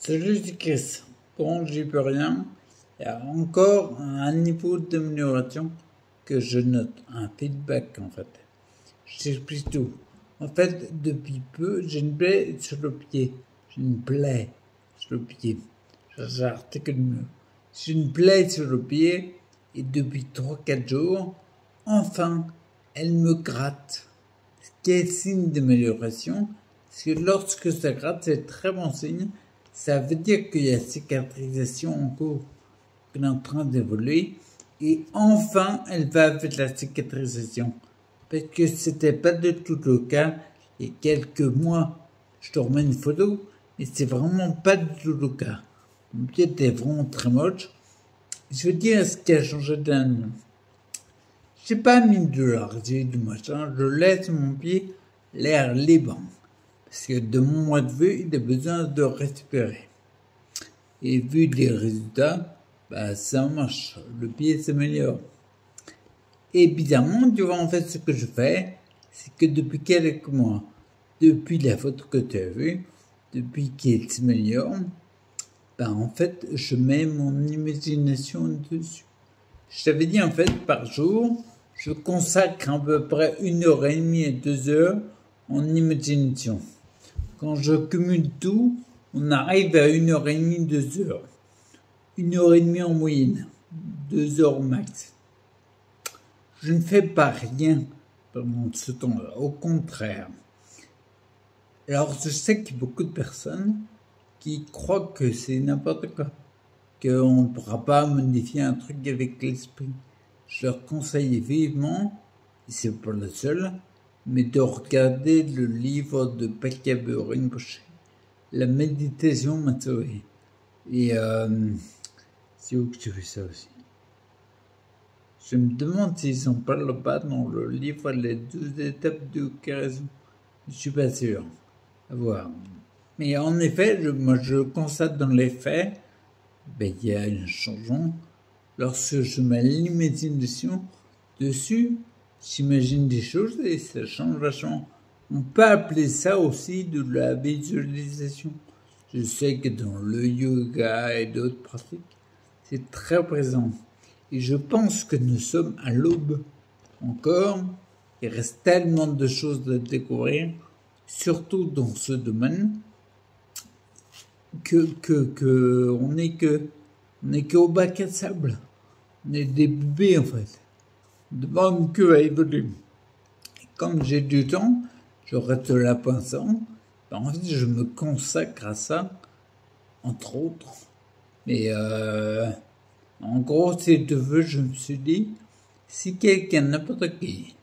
Salut, c'est Chris. Bon, j'y peux rien. Il y a encore un niveau d'amélioration que je note, un feedback en fait. Je t'explique tout. En fait, depuis peu, j'ai une plaie sur le pied. J'ai une plaie sur le pied. J'articule mieux. J'ai une plaie sur le pied et depuis 3 4 jours, enfin, elle me gratte. Ce qui est signe d'amélioration, c'est que lorsque ça gratte, c'est très bon signe. Ça veut dire qu'il y a cicatrisation en cours, qu'elle est en train d'évoluer. Et enfin, elle va avec la cicatrisation. Parce que c'était pas du tout le cas il y a quelques mois. Je te remets une photo, mais c'est vraiment pas du tout le cas. Mon pied était vraiment très moche. Je veux dire ce qui a changé d'un. J'ai pas mis de l'argile, du machin, je laisse mon pied l'air libre. Parce que de mon point de vue, il a besoin de respirer. Et vu les résultats, ça marche. Le pied s'améliore. Et bizarrement, tu vois, en fait, ce que je fais, c'est que depuis quelques mois, depuis la photo que tu as vue, depuis qu'il s'améliore, en fait, je mets mon imagination dessus. Je t'avais dit, en fait, par jour, je consacre à peu près 1h30 et 2 heures en imagination. Quand je cumule tout, on arrive à 1h30, 2 heures. 1h30 en moyenne, 2 heures max. Je ne fais pas rien pendant ce temps-là, au contraire. Alors, je sais qu'il y a beaucoup de personnes qui croient que c'est n'importe quoi, qu'on ne pourra pas modifier un truc avec l'esprit. Je leur conseille vivement, et c'est pas le seul, mais de regarder le livre de Pakiabeu Rinpoché, La méditation m'a sauvé. Et c'est où que tu fais ça aussi? Je me demande s'ils en parlent pas dans le livre Les 12 étapes de guérison. Je suis pas sûr. À voir. Mais en effet, moi je constate dans les faits, il y a un changement. Lorsque je mets l'imagination dessus, j'imagine des choses et ça change vachement. On peut appeler ça aussi de la visualisation. Je sais que dans le yoga et d'autres pratiques, c'est très présent. Et je pense que nous sommes à l'aube encore. Il reste tellement de choses à découvrir, surtout dans ce domaine, on n'est qu'au bac à sable. On est des bébés en fait. On demande que à évoluer. Et comme j'ai du temps, je reste là pensant. En fait, je me consacre à ça, entre autres. Mais en gros, si tu veux, je me suis dit, si quelqu'un, n'importe qui,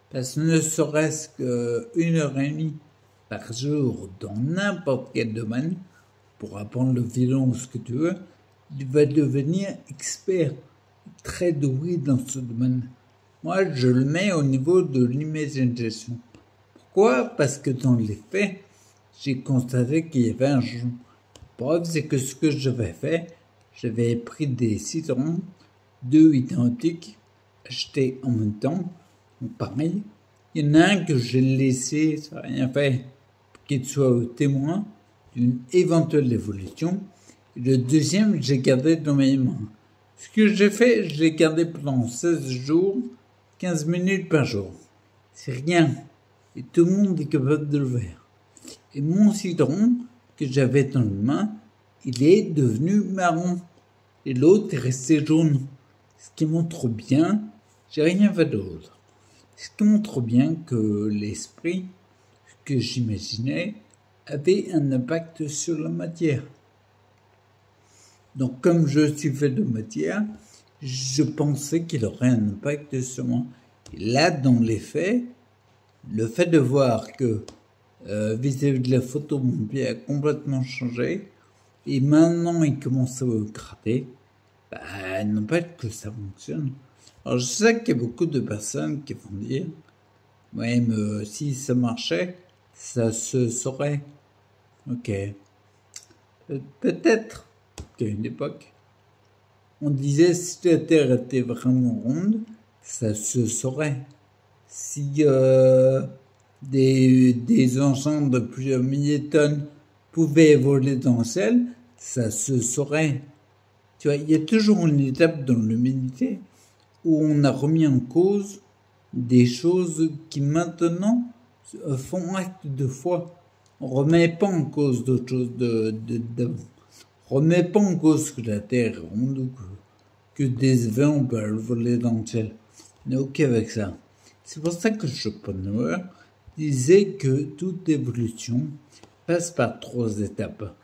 passe ne serait-ce qu'1h30 par jour dans n'importe quel domaine, pour apprendre le violon ou ce que tu veux, il va devenir expert, très doué dans ce domaine. Moi, je le mets au niveau de l'imagination. Pourquoi? Parce que dans les faits, j'ai constaté qu'il y avait un changement. La preuve, c'est que ce que j'avais fait, j'avais pris des citrons, 2 identiques, achetés en même temps, pareil. Il y en a un que j'ai laissé, ça n'a rien fait, pour qu'il soit témoin d'une éventuelle évolution. Et le deuxième, j'ai gardé dans mes mains. Ce que j'ai fait, je l'ai gardé pendant 16 jours, 15 minutes par jour. C'est rien. Et tout le monde est capable de le faire. Et mon citron, que j'avais dans les mains, il est devenu marron. Et l'autre est resté jaune. Ce qui montre bien, j'ai rien fait d'autre. Ce qui montre bien que l'esprit, que j'imaginais, avait un impact sur la matière. Donc, comme je suis fait de matière, je pensais qu'il aurait un impact sur moi. Et là, dans les faits, le fait de voir que vis-à-vis de la photo, mon pied a complètement changé, et maintenant il commence à me gratter, n'empêche que ça fonctionne. Alors, je sais qu'il y a beaucoup de personnes qui vont dire, ouais, mais si ça marchait, ça se saurait. Ok. Peut-être qu'à une époque, on disait si la Terre était vraiment ronde, ça se saurait. Si des engins de plusieurs milliers de tonnes pouvaient voler dans le ciel, ça se saurait. Tu vois, il y a toujours une étape dans l'humanité où on a remis en cause des choses qui maintenant font acte de foi. On ne remet pas en cause d'autres choses d'avant. On ne remet pas en cause que la Terre est ronde ou que des avions peuvent voler dans le ciel. On est OK avec ça. C'est pour ça que Schopenhauer disait que toute évolution passe par 3 étapes.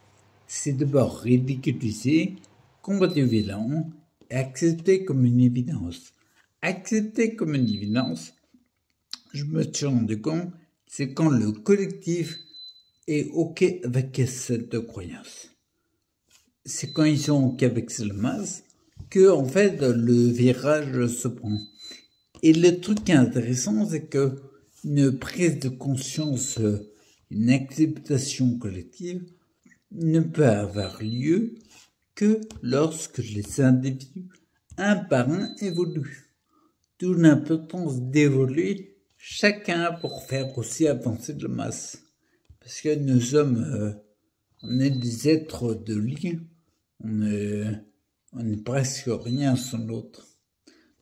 C'est d'abord ridiculiser, combattre violent et accepter comme une évidence. Accepter comme une évidence, je me suis rendu compte, c'est quand le collectif est OK avec cette croyance. C'est quand ils sont OK avec cette masse que, en fait, le virage se prend. Et le truc qui est intéressant, c'est que une prise de conscience, une acceptation collective ne peut avoir lieu que lorsque les individus, un par un, évoluent. D'où l'importance d'évoluer chacun pour faire aussi avancer de la masse. Parce que nous sommes, on est des êtres de lien, on est presque rien sans l'autre.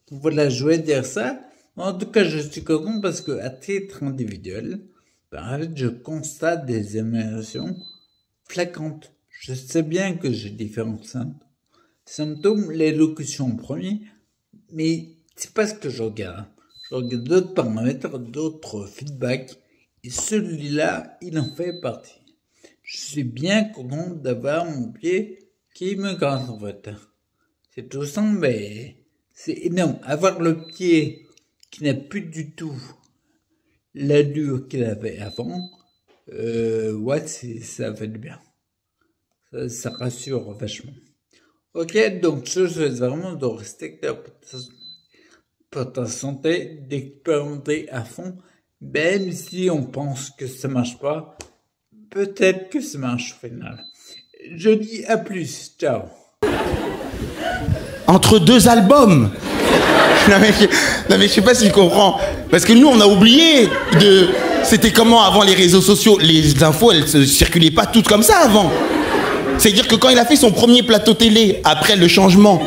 Donc voilà, je voulais dire ça. En tout cas, je suis content parce que à titre individuel, en fait, je constate des améliorations flagrantes. Je sais bien que j'ai différents symptômes, l'élocution en premier, mais c'est pas ce que je regarde. Je regarde d'autres paramètres, d'autres feedbacks, et celui-là, il en fait partie. Je suis bien content d'avoir mon pied qui me gratte en fait. C'est tout simple, mais c'est énorme. Avoir le pied qui n'a plus du tout l'allure qu'il avait avant, ouais, ça fait du bien. Ça rassure vachement. Ok, donc je souhaite vraiment de rester clair pour ta santé, d'expérimenter à fond, même si on pense que ça marche pas, peut-être que ça marche au final. Je dis à plus, ciao. Entre 2 albums. Non mais je sais pas si tu comprends. Parce que nous on a oublié de... C'était comment avant les réseaux sociaux? Les infos elles se circulaient pas toutes comme ça avant. C'est-à-dire que quand il a fait son premier plateau télé, après le changement,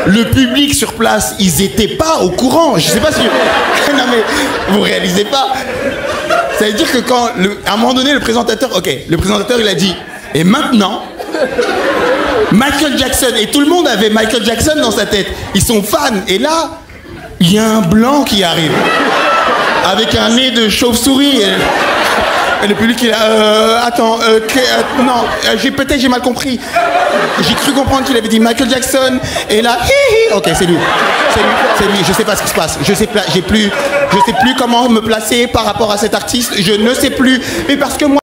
le public sur place, ils étaient pas au courant. Je sais pas si... Non mais, vous réalisez pas. Ça veut dire que quand, à un moment donné, le présentateur il a dit, et maintenant, Michael Jackson, et tout le monde avait Michael Jackson dans sa tête. Ils sont fans, et là, il y a un blanc qui arrive, avec un nez de chauve-souris. Et le public il a non, peut-être j'ai mal compris. J'ai cru comprendre qu'il avait dit Michael Jackson et là ok c'est lui. Je sais pas ce qui se passe. Je sais plus comment me placer par rapport à cet artiste. Je ne sais plus. Mais parce que moi